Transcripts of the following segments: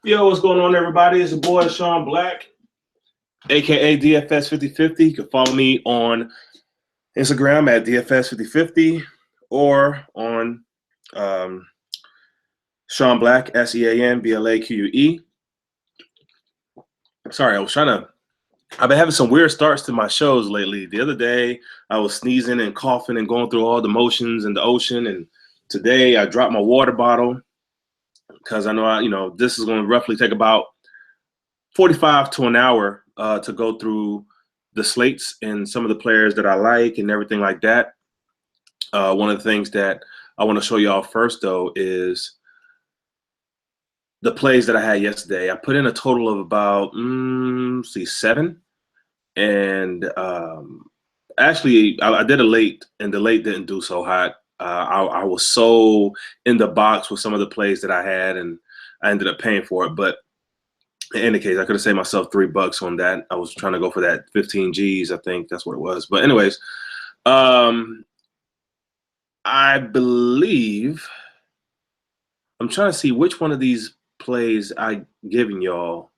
Yo, what's going on, everybody? It's your boy Sean Black, aka DFS 5050. You can follow me on Instagram at DFS 5050 or on um, Sean Black, SeanBlaque. Sorry, I've been having some weird starts to my shows lately. The other day, I was sneezing and coughing and going through all the motions in the ocean. And today, I dropped my water bottle because I know this is going to roughly take about 45 to an hour to go through the slates and some of the players that I like and everything like that. One of the things that I want to show y'all first, though, is the plays that I had yesterday. I put in a total of about, seven. And actually, I did a late, and the late didn't do so hot. I was so in the box with some of the plays that I had, and I ended up paying for it. But in any case, I could have saved myself $3 on that. I was trying to go for that 15 G's. I think that's what it was. But anyways, um, I believe I'm trying to see which one of these plays I given y'all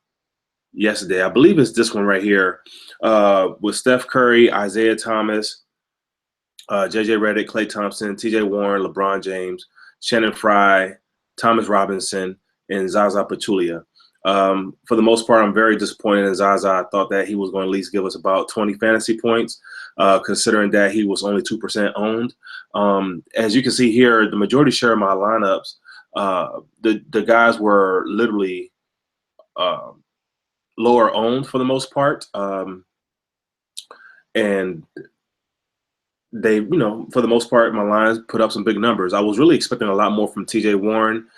yesterday. I believe it's this one right here with Steph Curry, Isaiah Thomas, JJ Redick, Klay Thompson, TJ Warren, LeBron James, Shannon Fry, Thomas Robinson, and Zaza Pachulia. For the most part, I'm very disappointed in Zaza. I thought that he was going to at least give us about 20 fantasy points, considering that he was only 2% owned. As you can see here, the majority share of my lineups, the guys were literally lower owned for the most part. And they, for the most part, my lines put up some big numbers. I was really expecting a lot more from TJ Warren.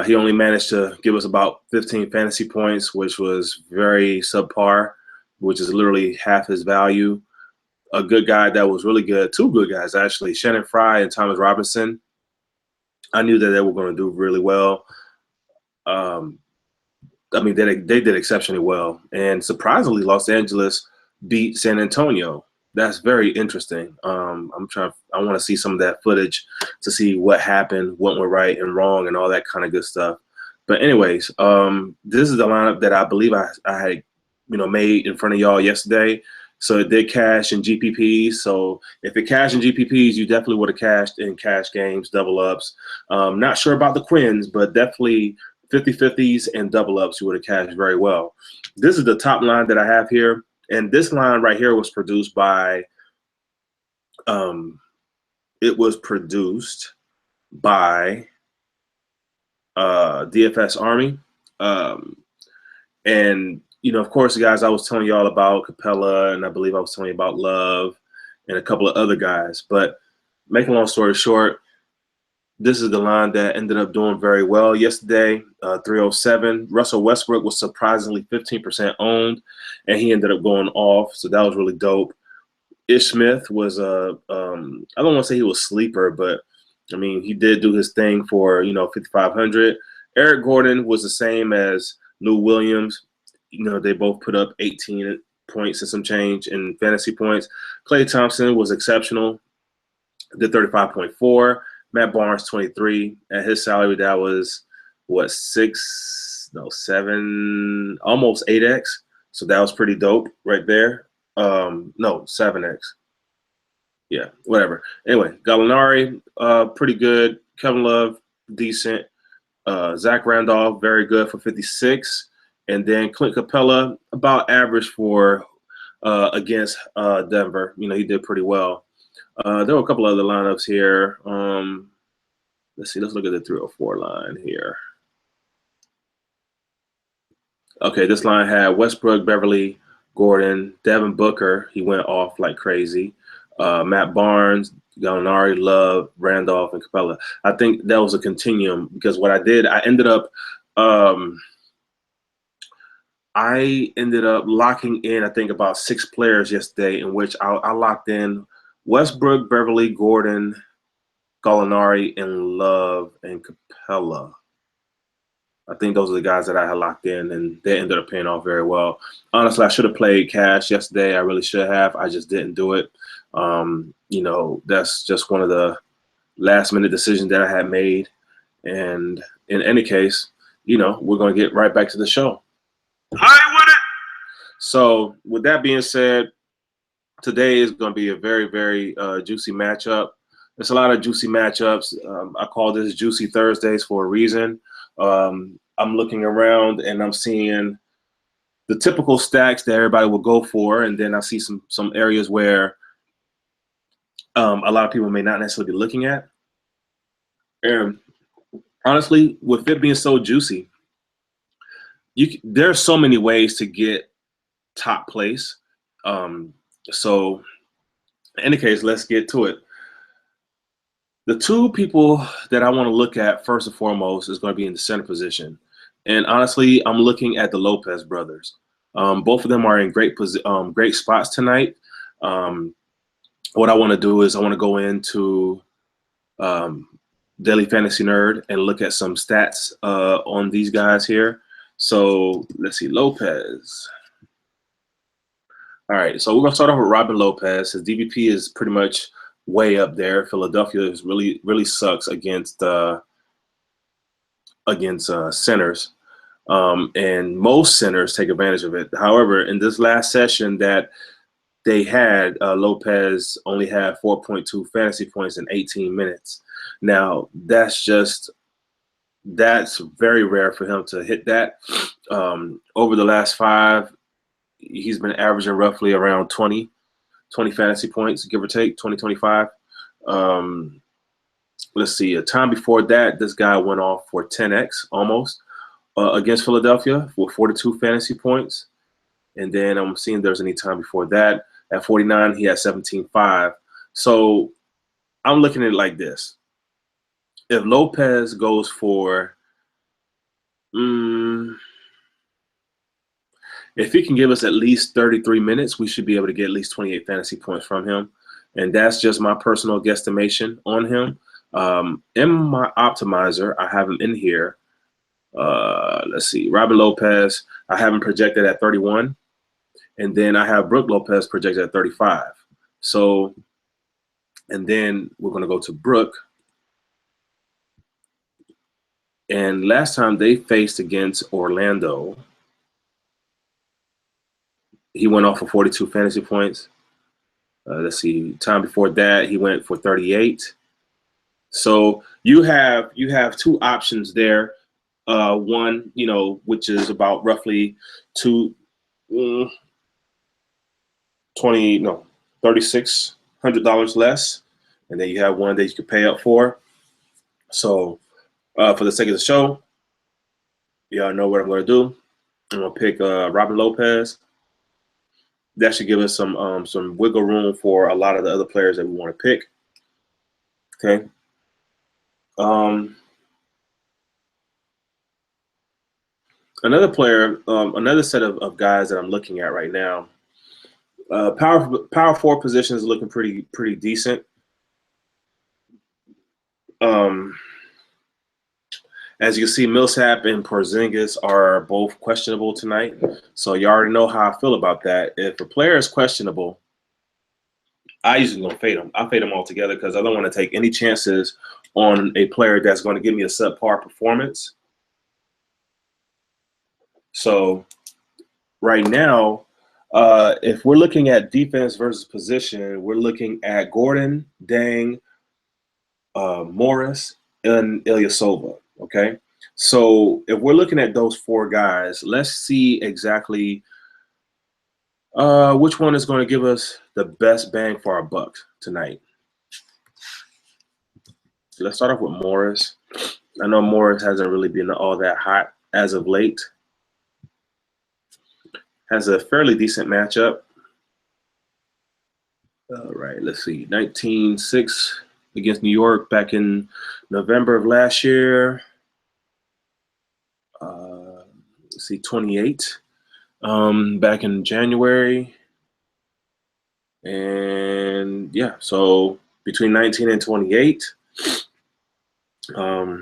He only managed to give us about 15 fantasy points, which was very subpar, which is literally half his value. A good guy that was really good, two good guys actually, Shannon Fry and Thomas Robinson. I knew that they were going to do really well. They did exceptionally well. And surprisingly, Los Angeles beat San Antonio. That's very interesting. I want to see some of that footage to see what happened, what went right and wrong, and all that kind of good stuff. But anyways, this is the lineup that I believe I had, made in front of y'all yesterday. So it did cash in GPPs. So if it cashed in GPPs, you definitely would have cashed in cash games, double ups. Not sure about the Quins, but definitely 50-50s and double ups you would have cashed very well. This is the top line that I have here. And this line right here was produced by, DFS Army. And, of course, guys, I was telling you all about Capella, and I believe I was telling you about Love and a couple of other guys. But making a long story short, this is the line that ended up doing very well yesterday, 307. Russell Westbrook was surprisingly 15% owned, and he ended up going off, so that was really dope. Ish Smith was I don't want to say he was sleeper, but I mean he did do his thing for 5,500. Eric Gordon was the same as Lou Williams. They both put up 18 points and some change in fantasy points. Klay Thompson was exceptional, did 35.4. Matt Barnes 23. At his salary, that was seven, almost 8x. So that was pretty dope right there. No, 7x. Yeah, whatever. Anyway, Gallinari, pretty good. Kevin Love, decent. Zach Randolph, very good for 56. And then Clint Capella, about average for against Denver. He did pretty well. There were a couple other lineups here. Let's see. Let's look at the 304 line here. Okay, this line had Westbrook, Beverly, Gordon, Devin Booker. He went off like crazy. Matt Barnes, Gallinari, Love, Randolph, and Capella. I think that was a continuum because what I did, I ended up locking in, I think, about 6 players yesterday, in which I locked in Westbrook, Beverly, Gordon, Gallinari, and Love, and Capella. I think those are the guys that I had locked in, and they ended up paying off very well. Honestly, I should have played cash yesterday. I really should have. I just didn't do it. That's just one of the last-minute decisions that I had made. And in any case, we're going to get right back to the show. Play with it. So with that being said, today is going to be a very, very juicy matchup. There's a lot of juicy matchups. I call this Juicy Thursdays for a reason. I'm looking around and I'm seeing the typical stacks that everybody will go for, and then I see some areas where a lot of people may not necessarily be looking at. And honestly, with it being so juicy, there's so many ways to get top place. So in any case, let's get to it. The two people that I want to look at first and foremost is going to be in the center position. And honestly, I'm looking at the Lopez brothers. Both of them are in great spots tonight. What I want to do is I want to go into Daily Fantasy Nerd and look at some stats on these guys here. So let's see, Lopez. All right, so we're gonna start off with Robin Lopez. His DVP is pretty much way up there. Philadelphia is really sucks against centers, and most centers take advantage of it. However, in this last session that they had, Lopez only had 4.2 fantasy points in 18 minutes. Now that's very rare for him to hit that. Over the last 5, he's been averaging roughly around 20 fantasy points, give or take, 20, 25. Let's see, a time before that, this guy went off for 10x almost against Philadelphia for 42 fantasy points. And then I'm seeing there's any time before that. At 49, he had 17.5. So I'm looking at it like this. If Lopez goes for, if he can give us at least 33 minutes, we should be able to get at least 28 fantasy points from him. And that's just my personal guesstimation on him. In my optimizer, I have him in here. Let's see, Robin Lopez, I have him projected at 31. And then I have Brooke Lopez projected at 35. So, and then we're going to go to Brooke. And last time they faced against Orlando, he went off for 42 fantasy points. Let's see, time before that, he went for 38. So you have 2 options there. One, which is about roughly $3,600 less, and then you have one that you could pay up for. So for the sake of the show, y'all know what I'm going to do. I'm going to pick Robin Lopez. That should give us some wiggle room for a lot of the other players that we want to pick. Okay. Another player, another set of guys that I'm looking at right now. Power forward position is looking pretty decent. As you can see, Millsap and Porzingis are both questionable tonight. So you already know how I feel about that. If a player is questionable, I usually don't fade them. I fade them altogether because I don't want to take any chances on a player that's going to give me a subpar performance. So right now, if we're looking at defense versus position, we're looking at Gordon, Deng, Morris, and Ilyasova. Okay, so if we're looking at those 4 guys, let's see exactly which one is going to give us the best bang for our buck tonight. So let's start off with Morris. I know Morris hasn't really been all that hot as of late. Has a fairly decent matchup. All right, let's see. 19-6 against New York back in November of last year. Let's see, 28 back in January. And yeah, so between 19 and 28. Oh,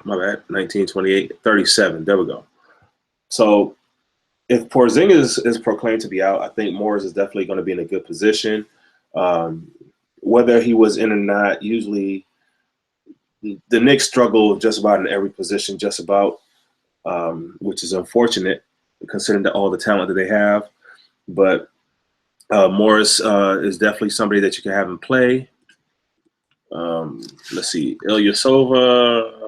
my bad. 19, 28, 37. There we go. So if Porzingis is proclaimed to be out, I think Morris is definitely going to be in a good position. Whether he was in or not, usually the Knicks struggle just about in every position, just about, which is unfortunate considering all the talent that they have. But Morris is definitely somebody that you can have him play. Let's see, Ilyasova.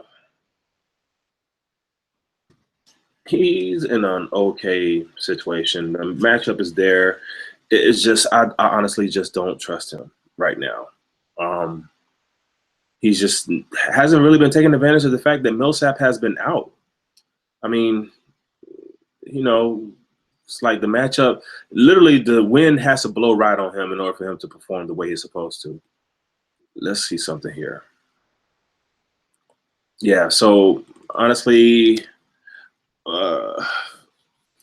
He's in an okay situation. The matchup is there. It's just I honestly just don't trust him right now. He's just hasn't really been taking advantage of the fact that Millsap has been out. I mean, you know, it's like the matchup. Literally, the wind has to blow right on him in order for him to perform the way he's supposed to. Let's see something here. Yeah. So honestly,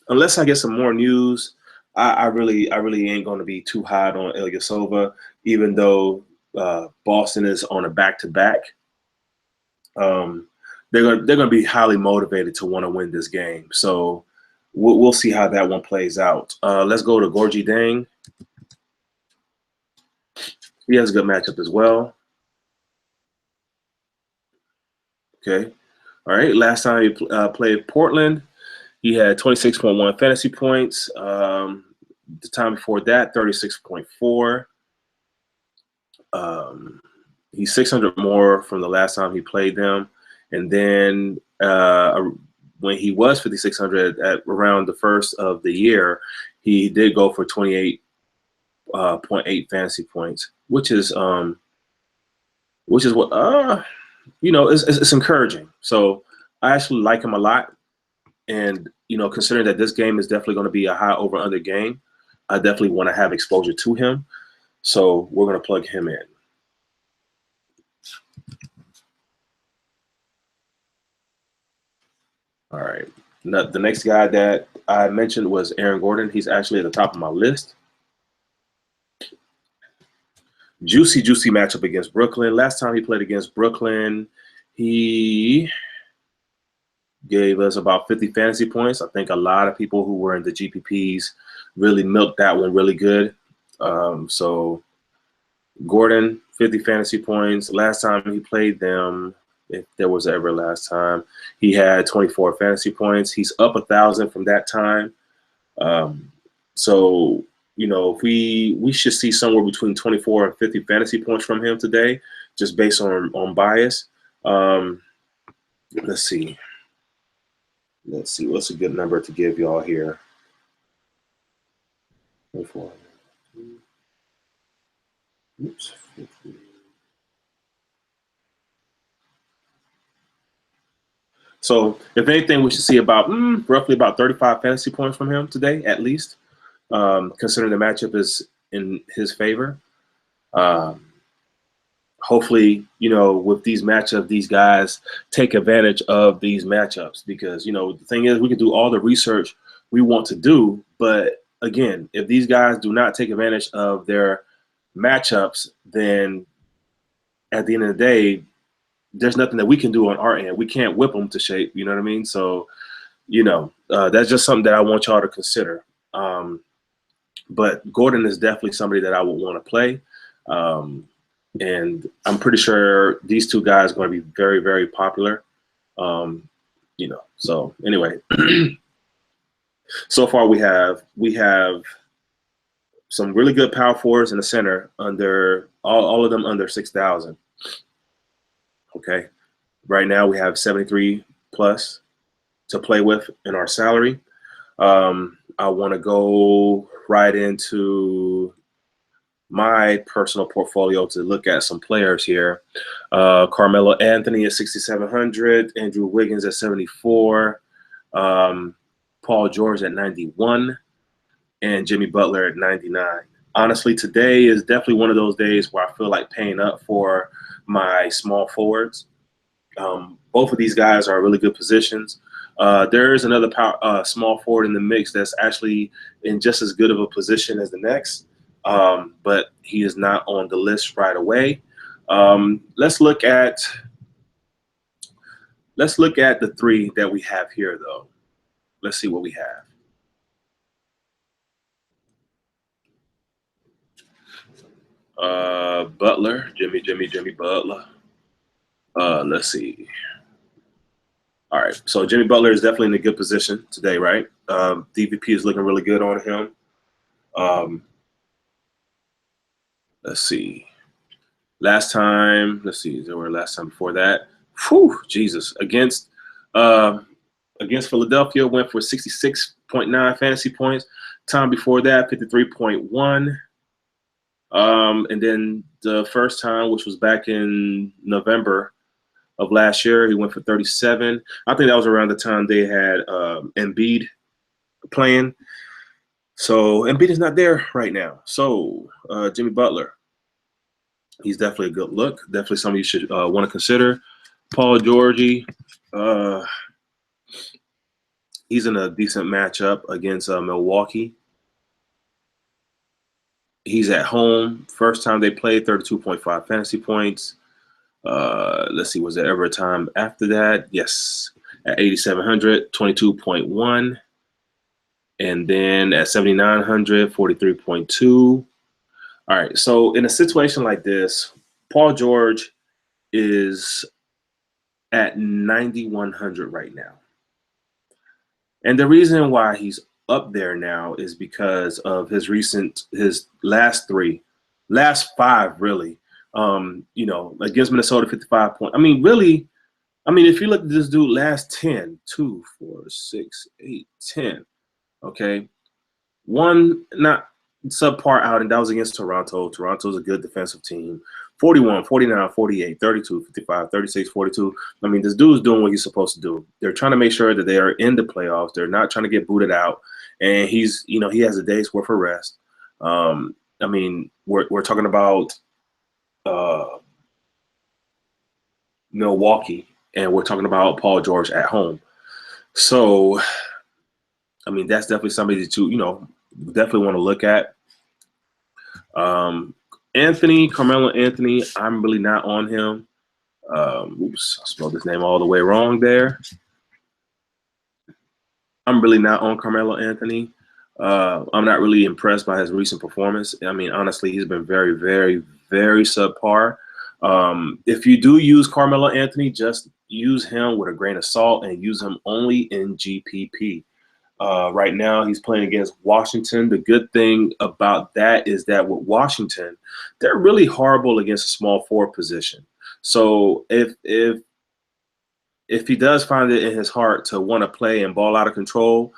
unless I get some more news, I really ain't going to be too hot on Ilyasova, even though Boston is on a back-to-back. They're gonna be highly motivated to want to win this game. So we'll see how that one plays out. Let's go to Gorgie Deng. He has a good matchup as well. Okay. All right. Last time he played Portland, he had 26.1 fantasy points. The time before that, 36.4. He's 600 more from the last time he played them. And then when he was 5,600 at around the first of the year, he did go for 28.8 fantasy points, which is what it's encouraging. So I actually like him a lot. And, considering that this game is definitely going to be a high over under game, I definitely want to have exposure to him. So we're going to plug him in. All right. Now, the next guy that I mentioned was Aaron Gordon. He's actually at the top of my list. Juicy matchup against Brooklyn. Last time he played against Brooklyn, he gave us about 50 fantasy points. I think a lot of people who were in the GPPs really milked that one really good. So Gordon, 50 fantasy points. Last time he played them, if there was ever last time, he had 24 fantasy points. He's up 1,000 from that time. So, if we should see somewhere between 24 and 50 fantasy points from him today, just based on bias. Let's see. What's a good number to give y'all here. 24. Oops. 50. So if anything, we should see about roughly about 35 fantasy points from him today, at least, considering the matchup is in his favor. Hopefully, with these matchups, these guys take advantage of these matchups because, the thing is we can do all the research we want to do. But again, if these guys do not take advantage of their matchups, then at the end of the day, there's nothing that we can do on our end. We can't whip them to shape. You know what I mean? So, that's just something that I want y'all to consider. But Gordon is definitely somebody that I would want to play. And I'm pretty sure these two guys are going to be very, very popular. So anyway, so far we have some really good power forwards in the center under all of them under 6,000. Okay. Right now we have 73 plus to play with in our salary. I want to go right into my personal portfolio to look at some players here. Carmelo Anthony at 6,700, Andrew Wiggins at 74, Paul George at 91, and Jimmy Butler at 99. Honestly, today is definitely one of those days where I feel like paying up for my small forwards. Both of these guys are really good positions. There is another small forward in the mix that's actually in just as good of a position as the next, but he is not on the list right away. Let's look at the three that we have here, though. Let's see what we have. Butler, Jimmy Butler. Let's see. All right, so Jimmy Butler is definitely in a good position today, right? DVP is looking really good on him. Let's see. Last time, let's see, there were last time before that. Whew, Jesus. Against Philadelphia, went for 66.9 fantasy points. Time before that, 53.1. And then the first time, which was back in November of last year, he went for 37. I think that was around the time they had Embiid playing. So Embiid is not there right now. So Jimmy Butler, he's definitely a good look. Definitely something you should want to consider. Paul George, he's in a decent matchup against Milwaukee. He's at home. First time they played, 32.5 fantasy points. Let's see, was there ever a time after that? Yes, at 8,700, 22.1. And then at 7,900, 43.2. All right, so in a situation like this, Paul George is at 9,100 right now. And the reason why he's up there now is because of his last five, really. Against Minnesota, 55 points. I mean, really, if you look at this dude, last 10, 2, 4, 6, 8, 10, okay? One, not subpar outing, that was against Toronto. Toronto's a good defensive team. 41, 49, 48, 32, 55, 36, 42. I mean, this dude's doing what he's supposed to do. They're trying to make sure that they are in the playoffs. They're not trying to get booted out. And he has a day's worth of rest. We're talking about Milwaukee, and we're talking about Paul George at home. So, that's definitely somebody to, definitely want to look at. Carmelo Anthony, I'm really not on him. Oops, I spelled his name all the way wrong there. I'm really not on Carmelo Anthony. I'm not really impressed by his recent performance. Honestly, he's been very, very, very subpar. If you do use Carmelo Anthony, just use him with a grain of salt and use him only in GPP. Right now, he's playing against Washington. The good thing about that is that with Washington, they're really horrible against a small forward position. So if he does find it in his heart to want to play and ball out of control,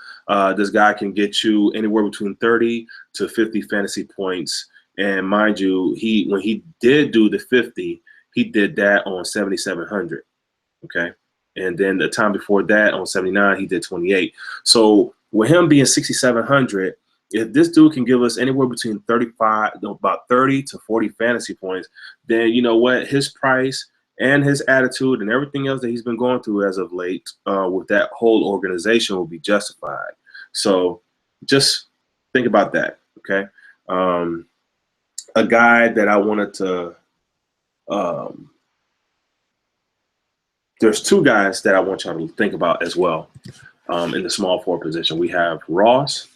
this guy can get you anywhere between 30 to 50 fantasy points. And mind you, when he did do the 50, he did that on 7,700. Okay. And then the time before that on 79, he did 28. So with him being 6,700, if this dude can give us anywhere between about 30 to 40 fantasy points, then you know what? His price and his attitude and everything else that he's been going through as of late with that whole organization will be justified. So just think about that, okay? A guy that I wanted to there's two guys that I want y'all to think about as well in the small forward position. We have Ross.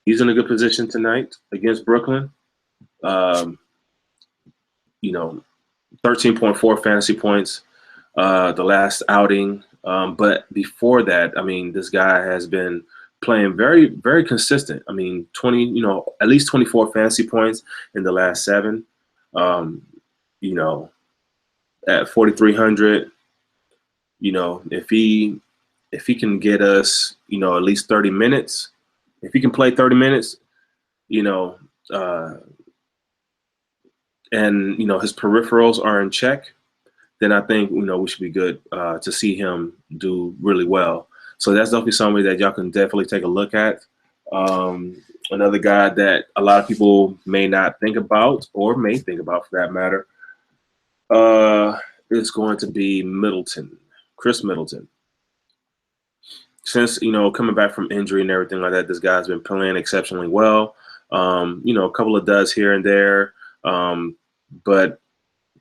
He's in a good position tonight against Brooklyn. 13.4 fantasy points the last outing. But before that, this guy has been playing very, very consistent. 20, at least 24 fantasy points in the last 7. At 4,300. If he can get us, at least 30 minutes, if he can play 30 minutes, and his peripherals are in check, then I think we should be good to see him do really well. So that's definitely somebody that y'all can definitely take a look at. Another guy that a lot of people may not think about, or may think about for that matter, is going to be Chris Middleton. Since coming back from injury and everything like that, this guy's been playing exceptionally well. A couple of duds here and there. But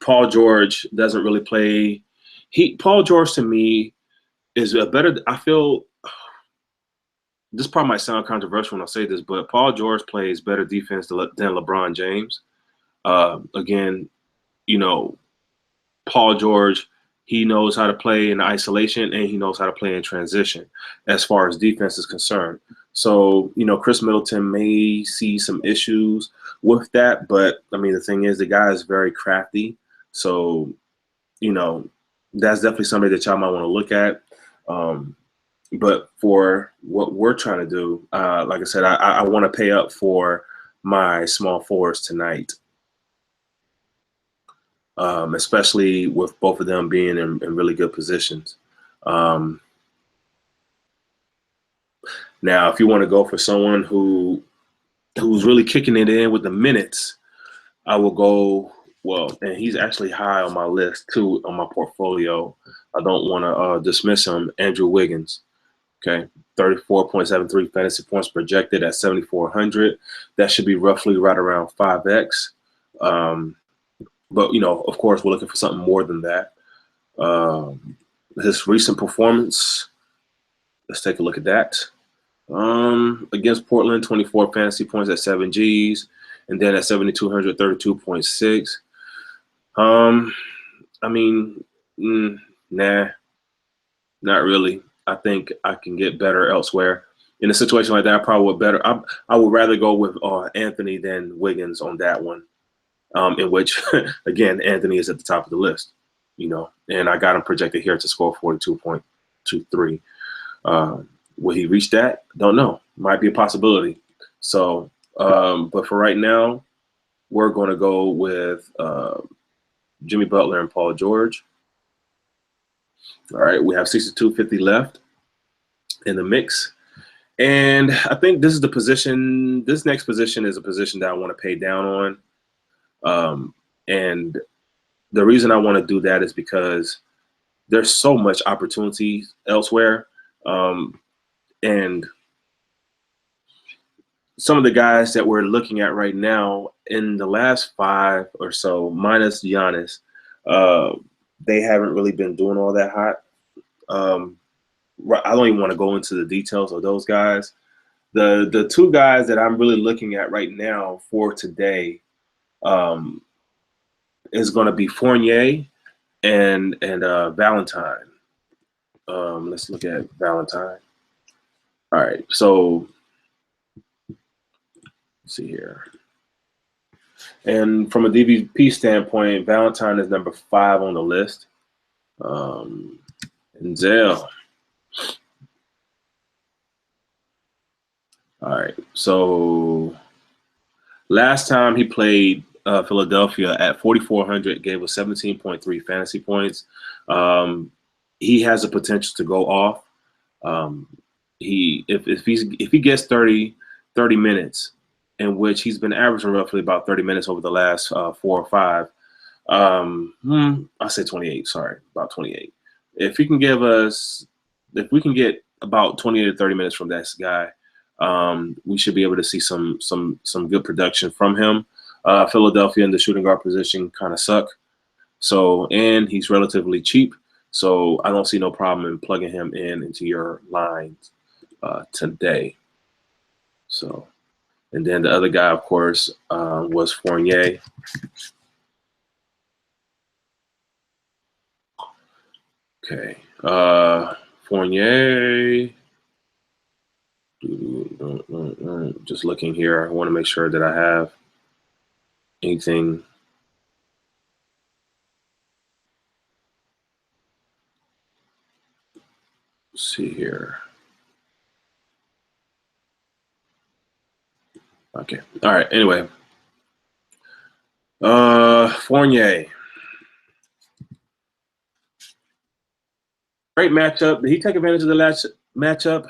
Paul George doesn't really play. Paul George to me is a better. I feel this part might sound controversial when I say this, but Paul George plays better defense than LeBron James. Again, Paul George He knows how to play in isolation, and he knows how to play in transition as far as defense is concerned. So, Chris Middleton may see some issues with that, but I mean, the thing is, the guy is very crafty. So, that's definitely somebody that y'all might want to look at. But for what we're trying to do, like I said, I want to pay up for my small forwards tonight. Especially with both of them being in really good positions. Now, if you want to go for someone who's really kicking it in with the minutes, I will go, and he's actually high on my list too, on my portfolio. I don't want to dismiss him, Andrew Wiggins. Okay, 34.73 fantasy points projected at 7,400. That should be roughly right around 5x. But, of course, we're looking for something more than that. His recent performance, let's take a look at that. Against Portland, 24 fantasy points at 7 Gs. And then at 7,200, 32.6. I mean, nah, not really. I think I can get better elsewhere. In a situation like that, I probably would better. I would rather go with Anthony than Wiggins on that one. In which, again, Anthony is at the top of the list, and I got him projected here to score 42.23. Will he reach that? Don't know. Might be a possibility. So, but for right now, we're going to go with Jimmy Butler and Paul George. All right, we have 62.50 left in the mix. And I think this is the position. This next position is a position that I want to pay down on. And the reason I want to do that is because there's so much opportunity elsewhere. And some of the guys that we're looking at right now in the last 5 or so, minus Giannis, they haven't really been doing all that hot. I don't even want to go into the details of those guys. The 2 guys that I'm really looking at right now for today is going to be Fournier and Valentine. Let's look at Valentine. All right, so let's see here. And from a DVP standpoint, Valentine is number 5 on the list. And Zell. All right, so last time he played Philadelphia at 4,400, gave us 17.3 fantasy points. He has the potential to go off. If he gets 30 minutes, in which he's been averaging roughly about 30 minutes over the last 4 or 5. I say 28. Sorry, about 28. If we can get about 28 to 30 minutes from that guy, we should be able to see some good production from him. Philadelphia in the shooting guard position kind of suck. So, and he's relatively cheap. So I don't see no problem in plugging him into your lines today. So, and then the other guy, of course, was Fournier. Okay. Fournier. Just looking here. I want to make sure that I have anything. Let's see here. Okay. All right. Anyway. Fournier. Great matchup. Did he take advantage of the last matchup?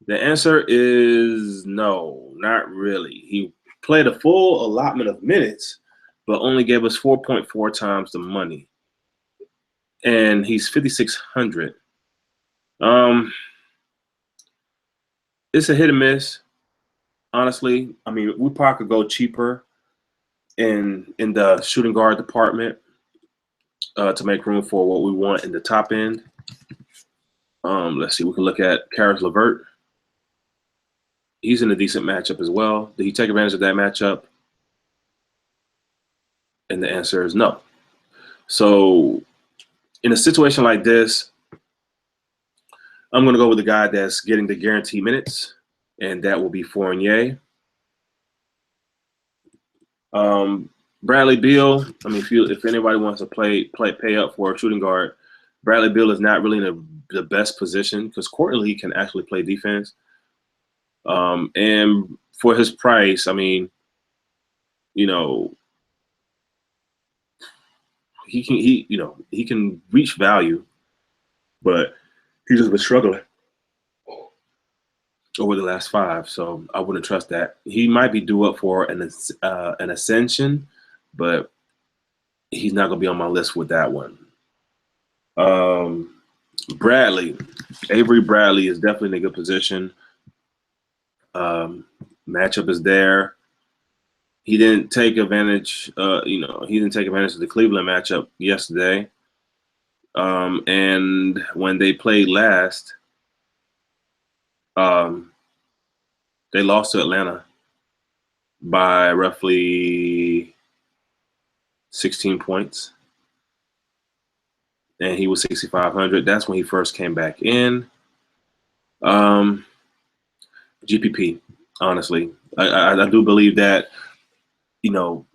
The answer is no, not really. He played a full allotment of minutes, but only gave us 4.4 times the money. And he's 5,600. It's a hit and miss. Honestly, I mean, we probably could go cheaper in the shooting guard department to make room for what we want in the top end. Let's see. We can look at Caris LeVert. He's in a decent matchup as well. Did he take advantage of that matchup? And the answer is no. So in a situation like this, I'm going to go with the guy that's getting the guaranteed minutes, and that will be Fournier. Bradley Beal. I mean, if anybody wants to pay up for a shooting guard, Bradley Beal is not really in the best position because Courtney Lee can actually play defense. And for his price, I mean, you know, he can reach value, but he's just been struggling over the last 5, so I wouldn't trust that. He might be due up for an ascension, but he's not going to be on my list with that one. Bradley, Avery Bradley is definitely in a good position. Matchup is there. He didn't take advantage. He didn't take advantage of the Cleveland matchup yesterday. And when they played last, they lost to Atlanta by roughly 16 points. And he was 6,500. That's when he first came back in. GPP, honestly. I do believe that,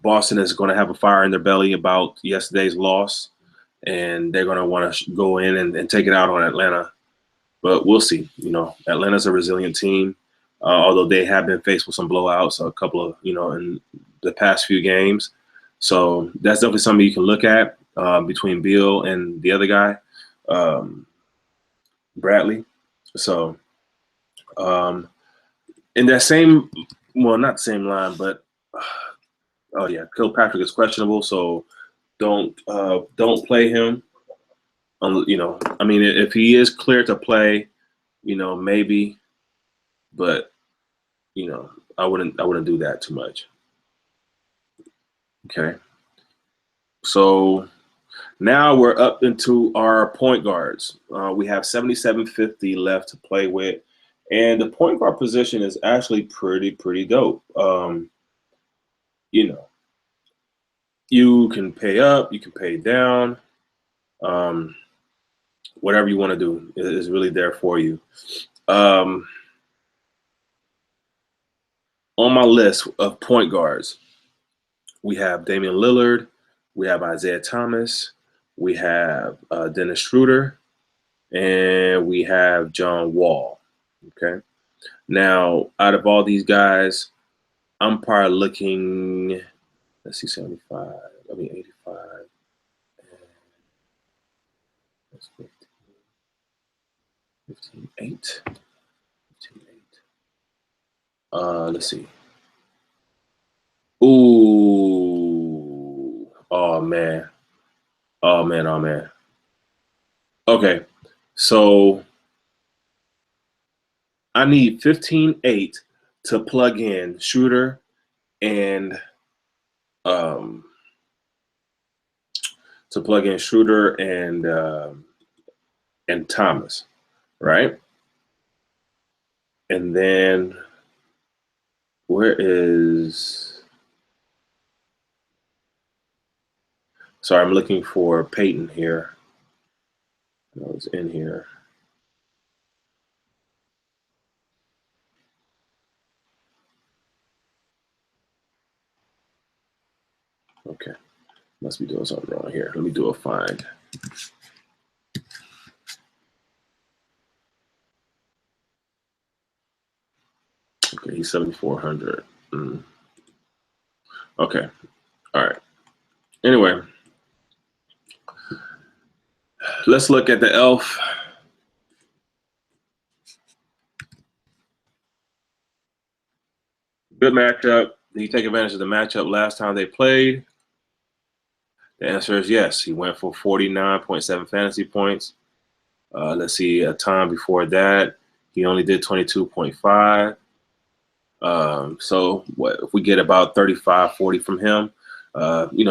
Boston is going to have a fire in their belly about yesterday's loss, and they're going to want to go in and take it out on Atlanta. But we'll see. Atlanta's a resilient team, although they have been faced with some blowouts, a couple of, in the past few games. So that's definitely something you can look at between Beal and the other guy, Bradley. So in that same, well, not the same line, but Kilpatrick is questionable, so don't play him. I mean, if he is clear to play, maybe, but I wouldn't do that too much. Okay, so now we're up into our point guards. We have 7,750 left to play with, and the point guard position is actually pretty dope. You can pay up, you can pay down. Whatever you want to do is really there for you. On my list of point guards, we have Damian Lillard, we have Isaiah Thomas, we have Dennis Schroeder, and we have John Wall. Okay. Now, out of all these guys, I'm probably looking, let's see, 85. 15-8. Let's see. Ooh. Oh man. Okay. So I need 15-8 to plug in Schroeder and and Thomas, right? And then where is? Sorry, I'm looking for Peyton here. I was in here. Okay, must be doing something wrong here. Let me do a find. Okay, he's 7,400. Okay, all right. Anyway, let's look at the Elf. Good matchup. Did he take advantage of the matchup last time they played? The answer is yes. He went for 49.7 fantasy points. Let's see, a time before that, he only did 22.5. So what if we get about 35, 40 from him?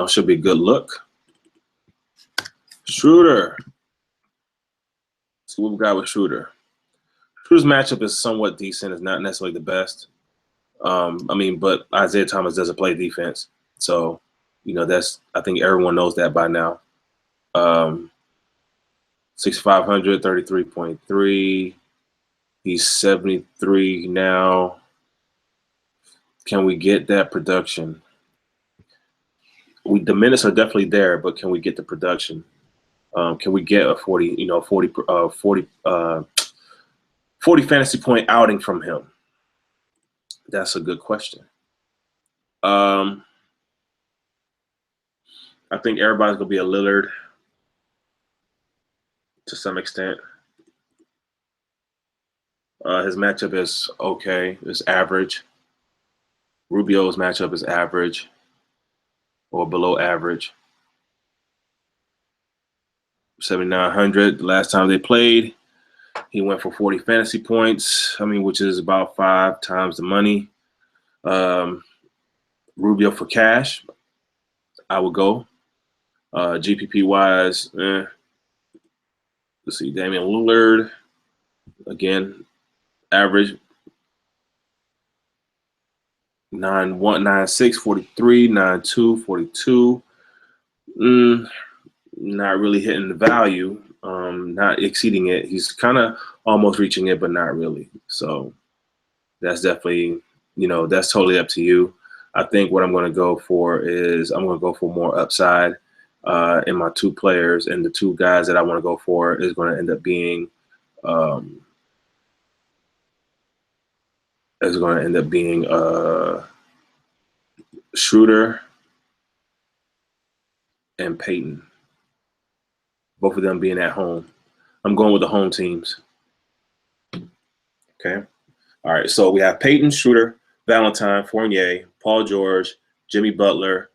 Should be a good look. Schroeder. Let's see what we got with Schroeder. Schroeder's matchup is somewhat decent. It's not necessarily the best. But Isaiah Thomas doesn't play defense. So, I think everyone knows that by now. 6,500, 33.3. He's 73 now. Can we get that production? The minutes are definitely there, but can we get the production? Can we get a 40 fantasy point outing from him? That's a good question. I think everybody's gonna be a Lillard to some extent. His matchup is okay. It's average. Rubio's matchup is average or below average. 7,900. The last time they played, he went for 40 fantasy points. I mean, which is about 5 times the money. Rubio for cash, I would go. GPP wise, let's see. Damian Lillard, again, average 9.1, 9.6, 43, 9.2, 42. Not really hitting the value, not exceeding it. He's kind of almost reaching it, but not really. So that's definitely, that's totally up to you. I think what I'm going to go for is I'm going to go for more upside in my 2 players, and the 2 guys that I want to go for is going to end up being Schroeder and Payton. Both of them being at home. I'm going with the home teams. Okay. All right. So we have Payton, Schroeder, Valentine, Fournier, Paul George, Jimmy Butler,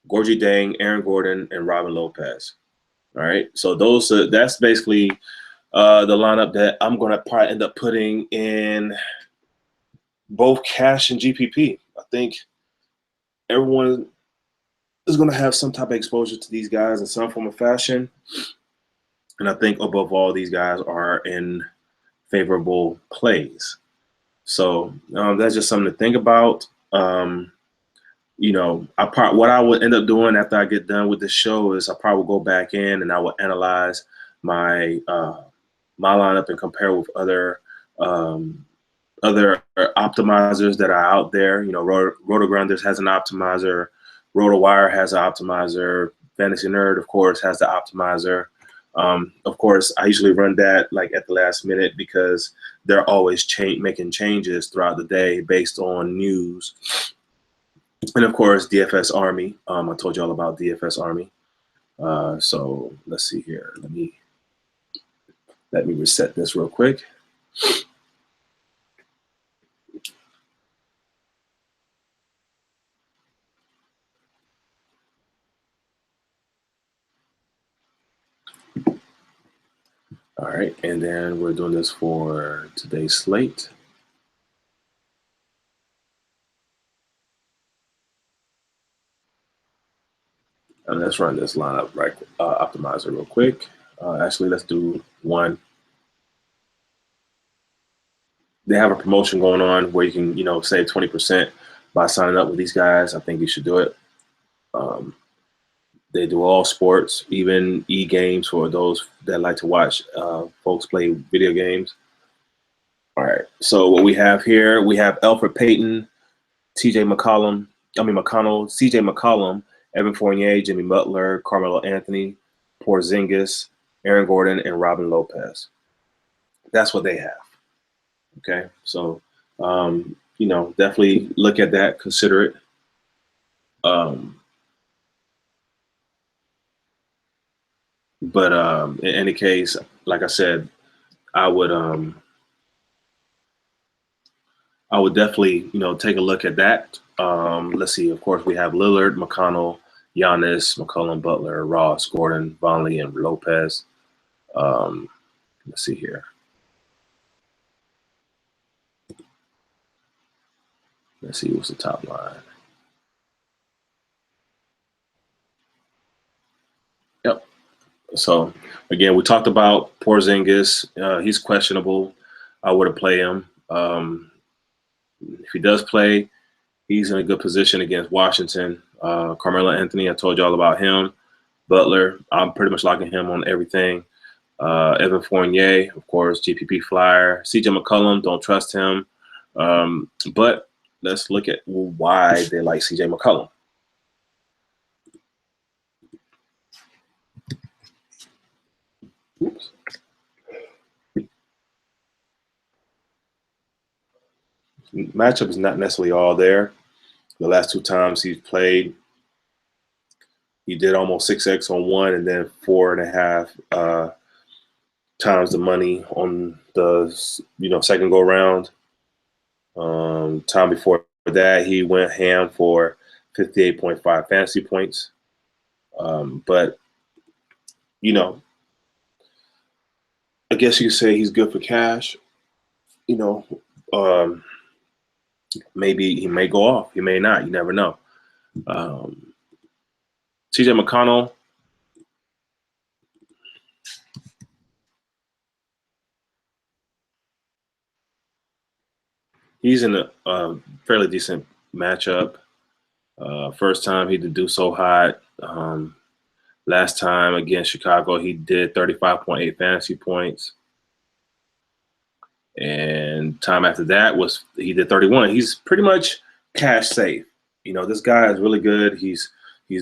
Gorgie Dang, Aaron Gordon, and Robin Lopez. All right. So that's basically the lineup that I'm going to probably end up putting in both cash and GPP. I think everyone is going to have some type of exposure to these guys in some form of fashion. And I think above all, these guys are in favorable plays. So that's just something to think about. What I would end up doing after I get done with the show is I probably will go back in and I will analyze my lineup and compare with other optimizers that are out there. Rotogrinders has an optimizer, RotoWire has an optimizer, Fantasy Nerd, of course, has the optimizer. Of course, I usually run that like at the last minute because they're always making changes throughout the day based on news. And of course, DFS Army. I told you all about DFS Army. So let's see here. Let me reset this real quick. All right, and then we're doing this for today's slate. And let's run this lineup optimizer real quick. Actually, let's do one. They have a promotion going on where you can, save 20% by signing up with these guys. I think you should do it. They do all sports, even e-games for those that like to watch folks play video games. All right. So what we have here, we have Elfrid Payton, McConnell, CJ McCollum, Evan Fournier, Jimmy Butler, Carmelo Anthony, Porzingis, Aaron Gordon, and Robin Lopez. That's what they have. Okay. So, definitely look at that, consider it. But in any case, like I said, I would definitely, take a look at that. Let's see. Of course, we have Lillard, McConnell, Giannis, McCollum, Butler, Ross, Gordon, Vonleh, and Lopez. Let's see here. Let's see what's the top line. Yep. So again, we talked about Porzingis. He's questionable. I wouldn't play him. If he does play, he's in a good position against Washington. Carmelo Anthony, I told you all about him. Butler, I'm pretty much locking him on everything. Evan Fournier, of course, GPP flyer. CJ McCollum, don't trust him. But let's look at why they like CJ McCollum. Oops. Matchup is not necessarily all there. The last 2 times he's played, he did almost 6x on one, and then 4.5 times the money on the second go round. Time before that, he went ham for 58.5 fantasy points. But I guess you could say he's good for cash. Maybe he may go off. He may not. You never know. CJ McConnell. He's in a fairly decent matchup. First time he did do so hot. Last time against Chicago, he did 35.8 fantasy points. And time after that he did 31. He's pretty much cash safe. This guy is really good. He's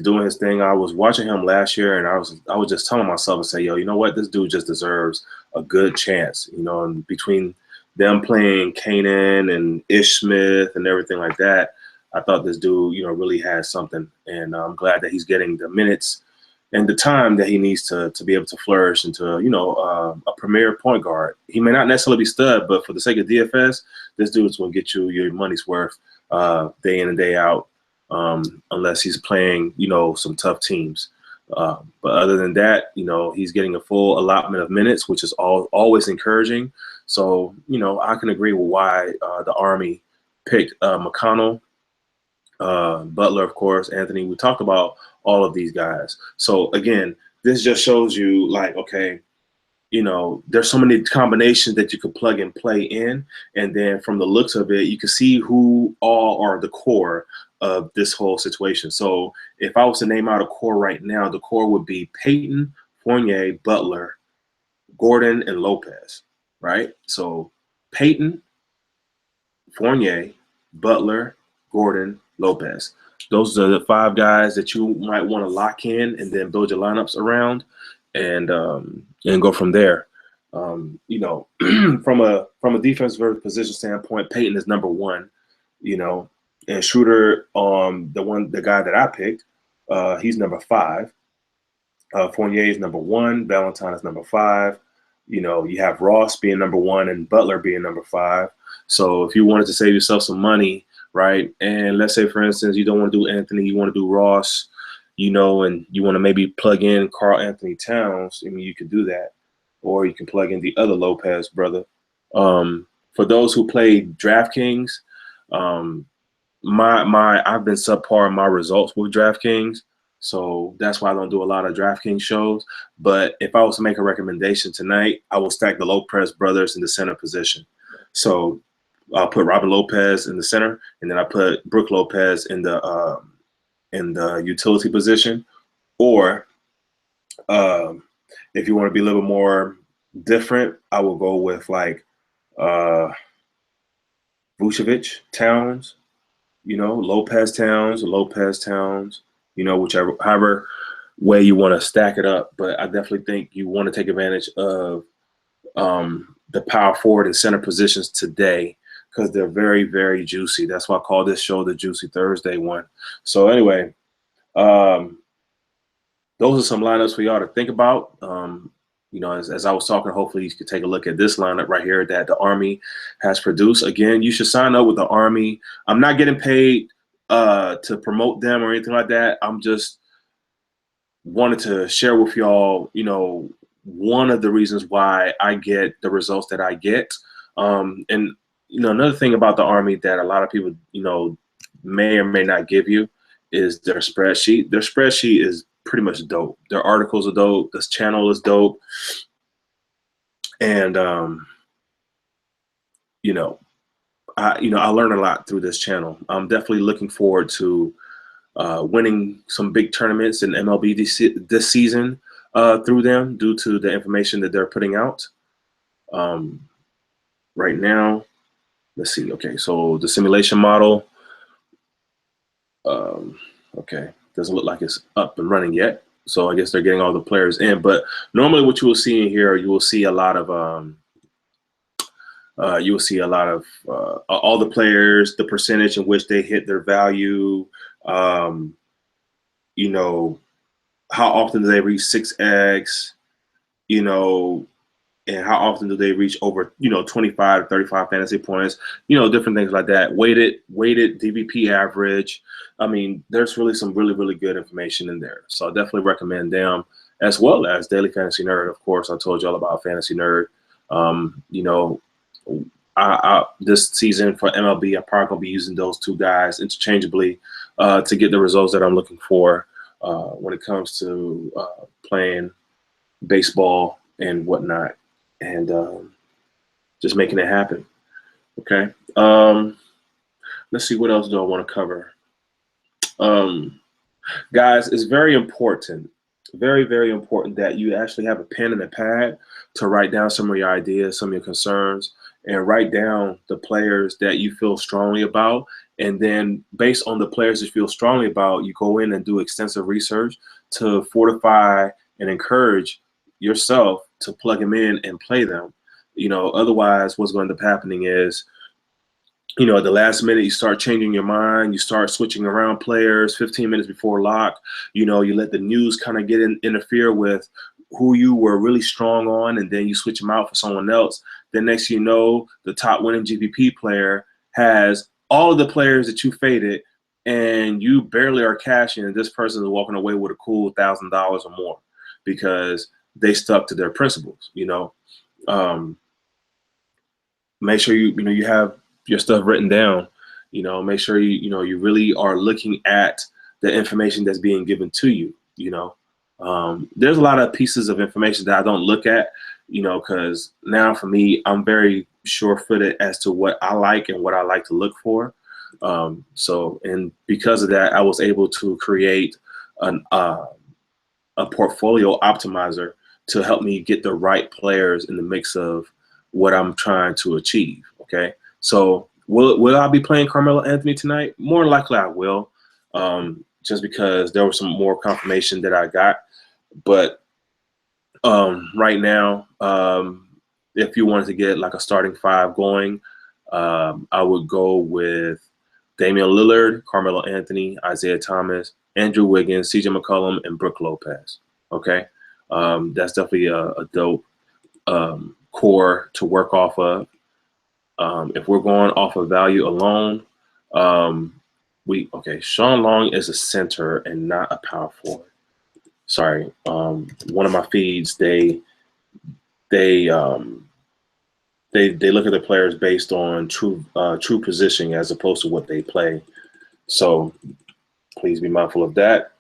doing his thing. I was watching him last year, and I was just telling myself and say, yo, you know what? This dude just deserves a good chance. And between them playing Kanan and Ish Smith and everything like that, I thought this dude, really had something. And I'm glad that he's getting the minutes and the time that he needs to be able to flourish into, a premier point guard. He may not necessarily be stud, but for the sake of DFS, this dude's going to get you your money's worth day in and day out, unless he's playing, some tough teams. But other than that, he's getting a full allotment of minutes, which is always encouraging. So, I can agree with why the Army picked McConnell, Butler, of course, Anthony. We talked about all of these guys. So again, this just shows you okay, there's so many combinations that you could plug and play in. And then from the looks of it, you can see who all are the core of this whole situation. So if I was to name out a core right now, the core would be Payton, Fournier, Butler, Gordon, and Lopez, right? So Payton, Fournier, Butler, Gordon, Lopez. Those are the 5 guys that you might want to lock in and then build your lineups around, and go from there. From a defensive position standpoint, Payton is number 1. And Schroeder, the guy that I picked, he's number 5. Fournier is number 1. Valentine is number 5. You have Ross being number 1 and Butler being number 5. So if you wanted to save yourself some money, right? And let's say, for instance, you don't want to do Anthony, you want to do Ross, and you want to maybe plug in Karl Anthony Towns. You can do that, or you can plug in the other Lopez brother. For those who play DraftKings, I've been subpar in my results with DraftKings, so that's why I don't do a lot of DraftKings shows. But if I was to make a recommendation tonight, I will stack the Lopez brothers in the center position. So I'll put Robin Lopez in the center, and then I put Brook Lopez in the utility position. Or if you want to be a little more different, I will go with Vucevic, Towns, Lopez Towns, however way you want to stack it up. But I definitely think you want to take advantage of the power forward and center positions today, because they're very, very juicy. That's why I call this show the Juicy Thursday one. So anyway, those are some lineups for y'all to think about. As I was talking, hopefully you could take a look at this lineup right here that the Army has produced. Again, you should sign up with the Army. I'm not getting paid to promote them or anything like that. I'm just wanted to share with y'all, one of the reasons why I get the results that I get. And another thing about the Army that a lot of people, may or may not give you is their spreadsheet. Their spreadsheet is pretty much dope. Their articles are dope. This channel is dope. And, I learned a lot through this channel. I'm definitely looking forward to winning some big tournaments in MLB this season. through them due to the information that they're putting out. Right now, let's see. Okay, so the simulation model, okay, doesn't look like it's up and running yet. So I guess they're getting all the players in. But normally what you will see in here, you will see a lot of all the players, the percentage in which they hit their value, you know, how often do they reach 6x, you know, and how often do they reach over, 25, 35 fantasy points, different things like that. Weighted DVP average. I mean, there's really some really, really good information in there. So I definitely recommend them, as well as Daily Fantasy Nerd. Of course, I told you all about Fantasy Nerd. This season for MLB, I'm probably going to be using those two guys interchangeably to get the results that I'm looking for when it comes to playing baseball and whatnot, and just making it happen. Okay. Let's see, what else do I want to cover? Guys, it's very important, very, very important that you actually have a pen and a pad to write down some of your ideas, some of your concerns, and write down the players that you feel strongly about. And then based on the players you feel strongly about, you go in and do extensive research to fortify and encourage yourself to plug them in and play them. Otherwise what's going to end up happening is, at the last minute, you start changing your mind. You start switching around players 15 minutes before lock. You let the news kind of interfere with who you were really strong on, and then you switch them out for someone else. Then next you know, the top winning GPP player has all of the players that you faded, and you barely are cashing, and this person is walking away with a cool $1,000 or more because they stuck to their principles. Make sure you have your stuff written down. Make sure you really are looking at the information that's being given to you. There's a lot of pieces of information that I don't look at, because now for me, I'm very sure-footed as to what I like and what I like to look for. And because of that, I was able to create a portfolio optimizer to help me get the right players in the mix of what I'm trying to achieve. Okay. So will I be playing Carmelo Anthony tonight? More than likely I will, just because there was some more confirmation that I got. But right now, if you wanted to get like a starting five going, I would go with Damian Lillard, Carmelo Anthony, Isaiah Thomas, Andrew Wiggins, CJ McCollum, and Brook Lopez. Okay, that's definitely a dope core to work off of. If we're going off of value alone, Sean Long is a center and not a power forward. Sorry, one of my feeds they look at the players based on true positioning as opposed to what they play. So please be mindful of that.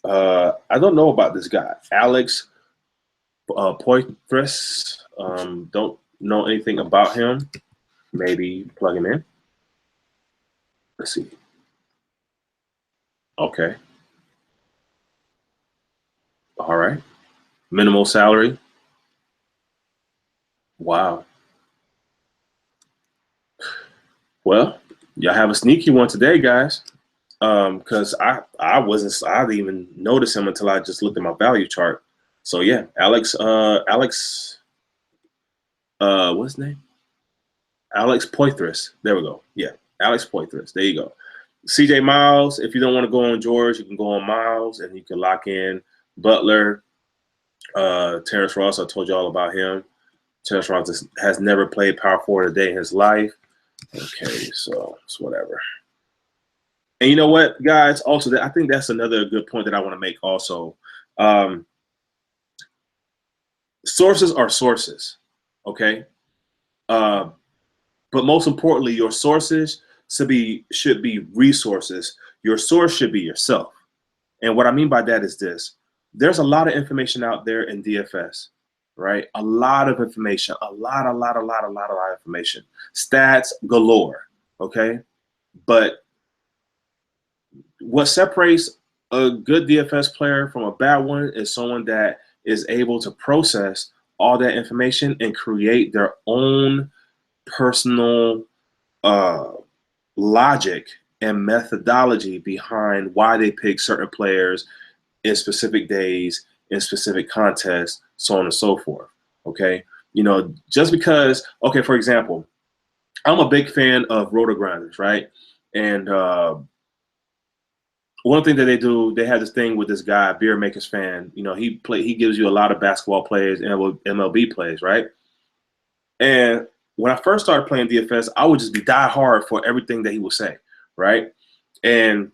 I don't know about this guy, Alex Poitras. Don't know anything about him. Maybe plug him in. Let's see. Okay. All right. Minimal salary. Wow. Well, y'all have a sneaky one today, guys. Because I didn't even notice him until I just looked at my value chart. So yeah, Alex, what's his name? Alex Poitras. There we go. Yeah, Alex Poitras. There you go. CJ Miles. If you don't want to go on George, you can go on Miles, and you can lock in Butler. Terrence Ross. I told you all about him. Terrence Ross has never played power forward a day in his life. Okay, so it's whatever. And you know what, guys? Also, I think that's another good point that I want to make. Also, sources are sources. Okay. But most importantly, your sources should be resources. Your source should be yourself. And what I mean by that is this: there's a lot of information out there in DFS, right? A lot of information, a lot of information, stats galore. Okay, but what separates a good DFS player from a bad one is someone that is able to process all that information and create their own personal logic and methodology behind why they pick certain players in specific days, in specific contests, so on and so forth. Okay. Just because, okay, for example, I'm a big fan of Roto Grinders, right? And one thing that they do, they have this thing with this guy, Beer Makers Fan. He gives you a lot of basketball plays and MLB plays, right? And when I first started playing DFS, I would just be die hard for everything that he would say, right? And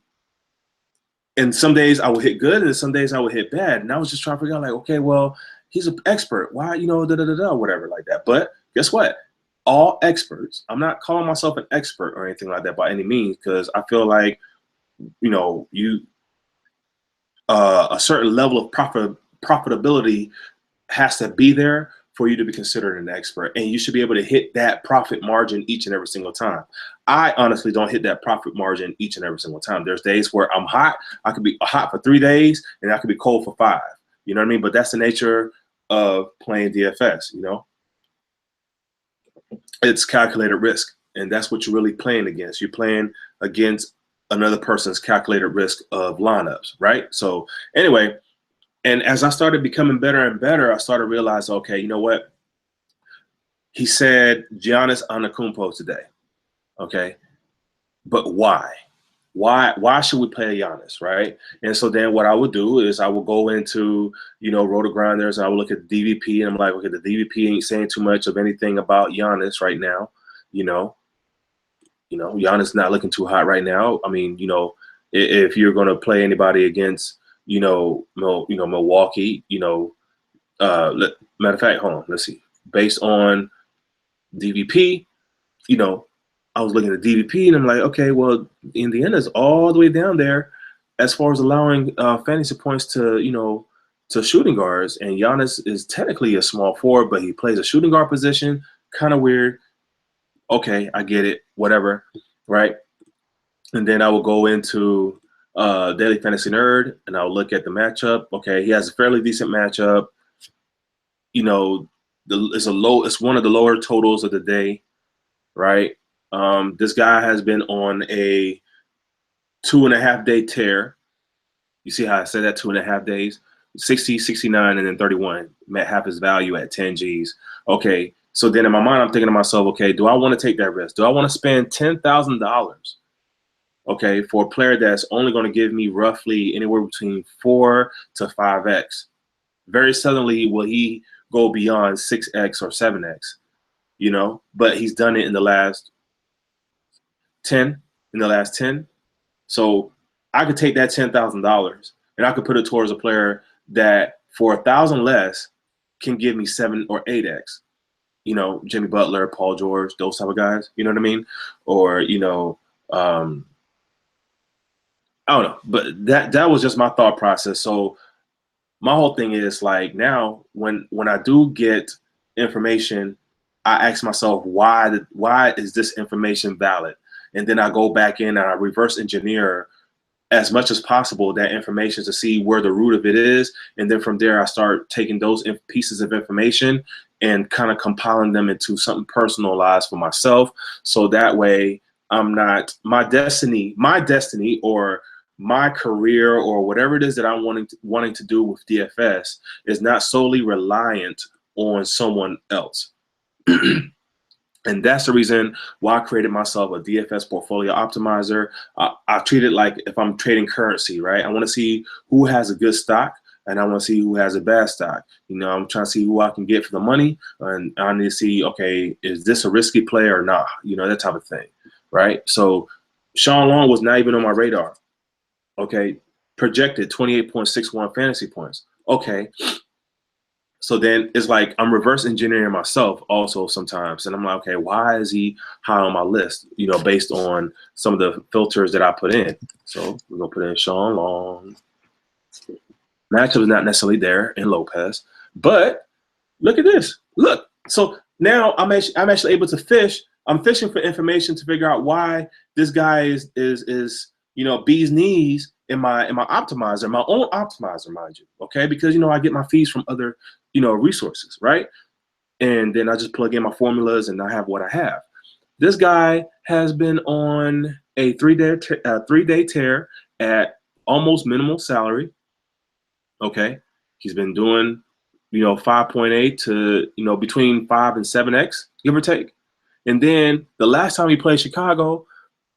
some days I would hit good, and some days I would hit bad. And I was just trying to figure out, like, okay, well, he's an expert. Why, whatever like that. But guess what? All experts, I'm not calling myself an expert or anything like that by any means, because I feel like, a certain level of profitability has to be there for you to be considered an expert, and you should be able to hit that profit margin each and every single time. I honestly don't hit that profit margin each and every single time. There's days where I'm hot. I could be hot for 3 days, and I could be cold for 5. You know what I mean? But that's the nature of playing DFS. It's calculated risk, and that's what you're really playing against. You're playing against another person's calculated risk of lineups, right? So anyway, and as I started becoming better and better, I started realizing, okay, you know what? He said Giannis Antetokounmpo today, okay? But why? Why should we play Giannis, right? And so then what I would do is I would go into, Roto Grinders, and I would look at the DVP, and I'm like, okay, the DVP ain't saying too much of anything about Giannis right now, Giannis not looking too hot right now. I mean, if you're going to play anybody against, Milwaukee, matter of fact, hold on, let's see. Based on DVP, I was looking at DVP, and I'm like, okay, well, Indiana's all the way down there as far as allowing fantasy points to, to shooting guards. And Giannis is technically a small forward, but he plays a shooting guard position. Kind of weird. Okay, I get it, whatever, right? And then I will go into Daily Fantasy Nerd, and I'll look at the matchup. Okay, he has a fairly decent matchup. It's one of the lower totals of the day, right? This guy has been on a 2.5 day tear. You see how I said that, 2.5 days? 60, 69, and then 31. Met half his value at 10 G's. Okay. So then in my mind, I'm thinking to myself, okay, do I want to take that risk? Do I want to spend $10,000, okay, for a player that's only going to give me roughly anywhere between 4 to 5x? Very seldomly will he go beyond 6x or 7x, but he's done it in the last 10. So I could take that $10,000 and I could put it towards a player that for 1,000 less can give me 7 or 8x. Jimmy Butler, Paul George, those type of guys, you know what I mean? Or, I don't know, but that was just my thought process. So my whole thing is, like, now when I do get information, I ask myself, why is this information valid? And then I go back in and I reverse engineer as much as possible that information to see where the root of it is. And then from there, I start taking those pieces of information and kind of compiling them into something personalized for myself. So that way I'm not, my destiny or my career or whatever it is that I'm wanting to do with DFS is not solely reliant on someone else. And that's the reason why I created myself a DFS portfolio optimizer. I treat it like if I'm trading currency, right? I want to see who has a good stock, and I want to see who has a bad stock. I'm trying to see who I can get for the money, and I need to see, okay, is this a risky play or not? That type of thing, right? So Sean Long was not even on my radar. Okay, projected 28.61 fantasy points. Okay. So then it's like I'm reverse engineering myself also sometimes. And I'm like, okay, why is he high on my list? Based on some of the filters that I put in. So we're going to put in Sean Long. Matchup is not necessarily there in Lopez. But look at this. Look. So now I'm actually able to fish. I'm fishing for information to figure out why this guy is bee's knees in my optimizer, my own optimizer, mind you, okay? Because I get my feeds from other resources, right? And then I just plug in my formulas and I have what I have. This guy has been on a 3-day tear at almost minimal salary. Okay, he's been doing 5.8 to between 5 and 7x, give or take. And then the last time he played Chicago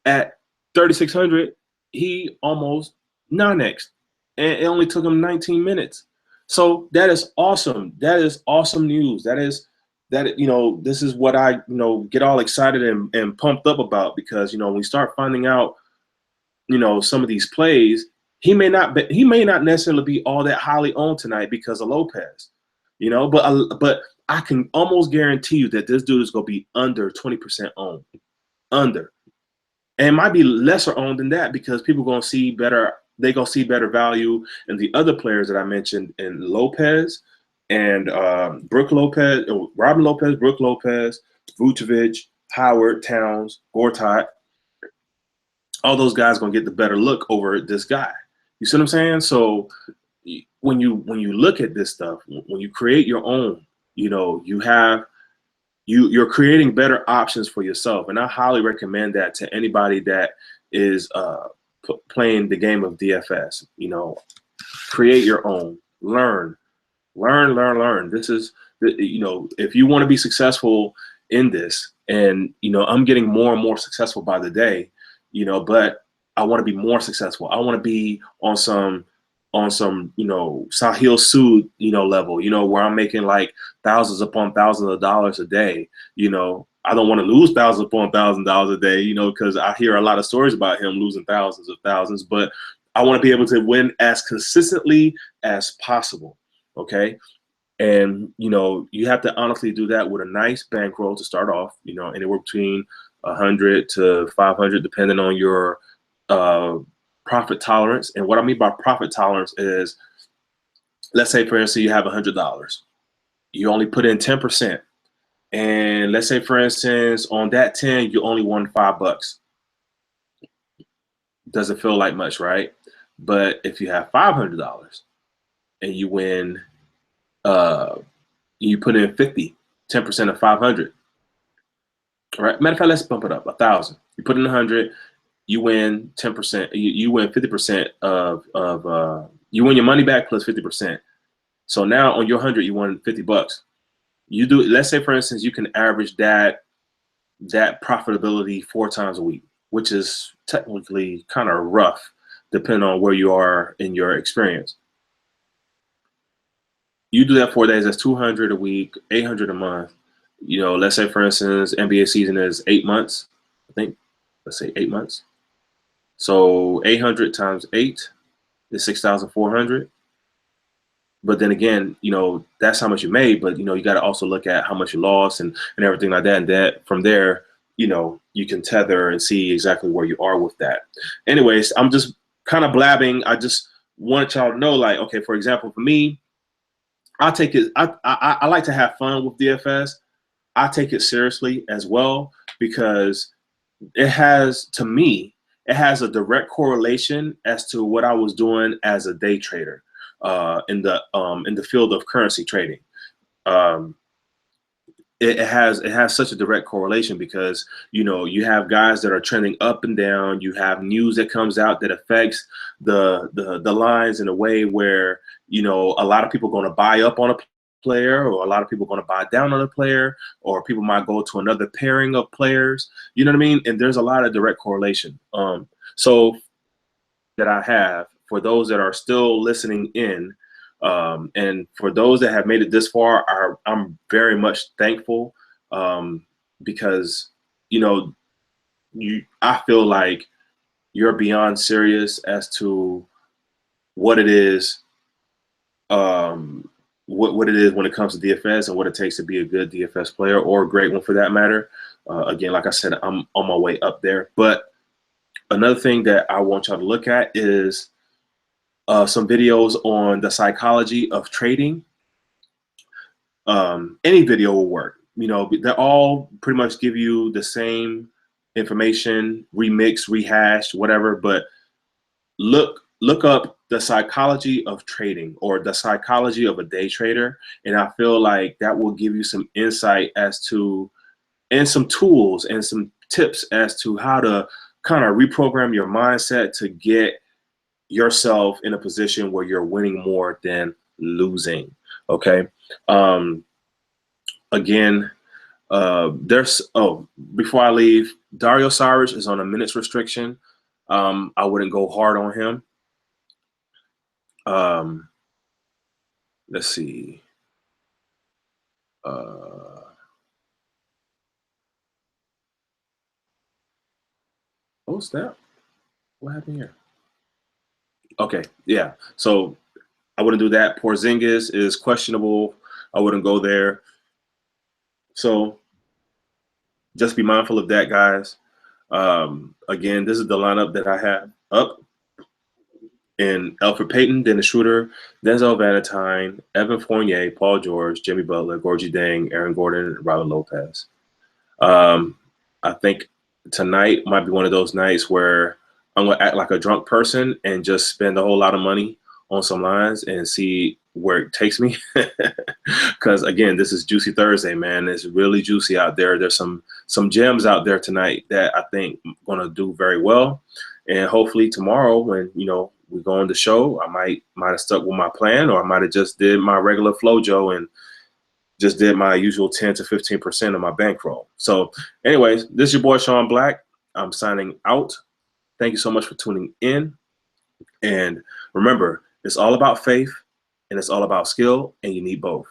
at 3,600, he almost 9x, and it only took him 19 minutes. So that is awesome. That is awesome news. This is what I get all excited and pumped up about, because when we start finding out some of these plays, he may not necessarily be all that highly owned tonight because of Lopez, but I can almost guarantee you that this dude is going to be under 20% owned, under. And it might be lesser owned than that because people are going to see better. They're going to see better value in the other players that I mentioned, in Lopez and Brook Lopez, Robin Lopez, Brook Lopez, Vucevic, Howard, Towns, Gortat. All those guys are going to get the better look over this guy. You see what I'm saying? So when you look at this stuff, when you create your own, you're creating better options for yourself. And I highly recommend that to anybody that is playing the game of DFS. Create your own, learn. This is, if you want to be successful in this, and, I'm getting more and more successful by the day, but I want to be more successful. I want to be on some Sahil Sood, level, where I'm making like thousands upon thousands of dollars a day. I don't want to lose thousands upon $1,000 a day, because I hear a lot of stories about him losing thousands of thousands, but I want to be able to win as consistently as possible. Okay. And, you have to honestly do that with a nice bankroll to start off, anywhere between 100 to 500, depending on your profit tolerance. And what I mean by profit tolerance is, let's say, for instance, you have $100. You only put in 10%. And let's say, for instance, on that 10, you only won $5. Doesn't feel like much, right? But if you have $500 and you win, you put in 50, 10% of 500. All right. Matter of fact, let's bump it up 1,000. You put in 100, you win 10%. You win 50% of you win your money back plus 50%. So now on your 100, you won $50. You do, let's say, for instance, you can average that profitability 4 times a week, which is technically kind of rough, depending on where you are in your experience. You do that 4 days, that's 200 a week, 800 a month. Let's say, for instance, NBA season is 8 months. I think, let's say 8 months. So 800 times 8 is 6,400. But then again, that's how much you made. But, you got to also look at how much you lost and everything like that. And that from there, you can tether and see exactly where you are with that. Anyways, I'm just kind of blabbing. I just want y'all to know, like, okay, for example, for me, I take it. I like to have fun with DFS. I take it seriously as well, because it has, to me, it has a direct correlation as to what I was doing as a day trader in the field of currency trading. It has such a direct correlation because you have guys that are trending up and down. You have news that comes out that affects the lines in a way where a lot of people are going to buy up on a player, or a lot of people are going to buy down on a player, or people might go to another pairing of players. You know what I mean? And there's a lot of direct correlation. So that I have for those that are still listening in, and for those that have made it this far, I'm very much thankful, because I feel like you're beyond serious as to what it is, what it is when it comes to DFS and what it takes to be a good DFS player, or a great one for that matter. Again, like I said, I'm on my way up there. But another thing that I want y'all to look at is some videos on the psychology of trading. Any video will work. They all pretty much give you the same information, remix, rehashed, whatever. But look look up the psychology of trading or the psychology of a day trader. And I feel like that will give you some insight as to, and some tools and some tips as to how to kind of reprogram your mindset to get yourself in a position where you're winning more than losing. Okay. Again, before I leave, Dario Saric is on a minutes restriction. I wouldn't go hard on him. Let's see. What's that? What happened here? Okay, yeah. So I wouldn't do that. Porzingis is questionable. I wouldn't go there. So just be mindful of that, guys. Again, this is the lineup that I have up. And Elfrid Payton, Dennis Schroeder, Denzel Valentine, Evan Fournier, Paul George, Jimmy Butler, Gorgie Deng, Aaron Gordon, Robin Lopez. I think tonight might be one of those nights where I'm going to act like a drunk person and just spend a whole lot of money on some lines and see where it takes me. Because, again, this is Juicy Thursday, man. It's really juicy out there. There's some gems out there tonight that I think I'm going to do very well. And hopefully tomorrow when, we go on the show, I might have stuck with my plan, or I might have just did my regular FloJo and just did my usual 10 to 15% of my bankroll. So anyways, this is your boy Sean Black. I'm signing out. Thank you so much for tuning in. And remember, it's all about faith and it's all about skill, and you need both.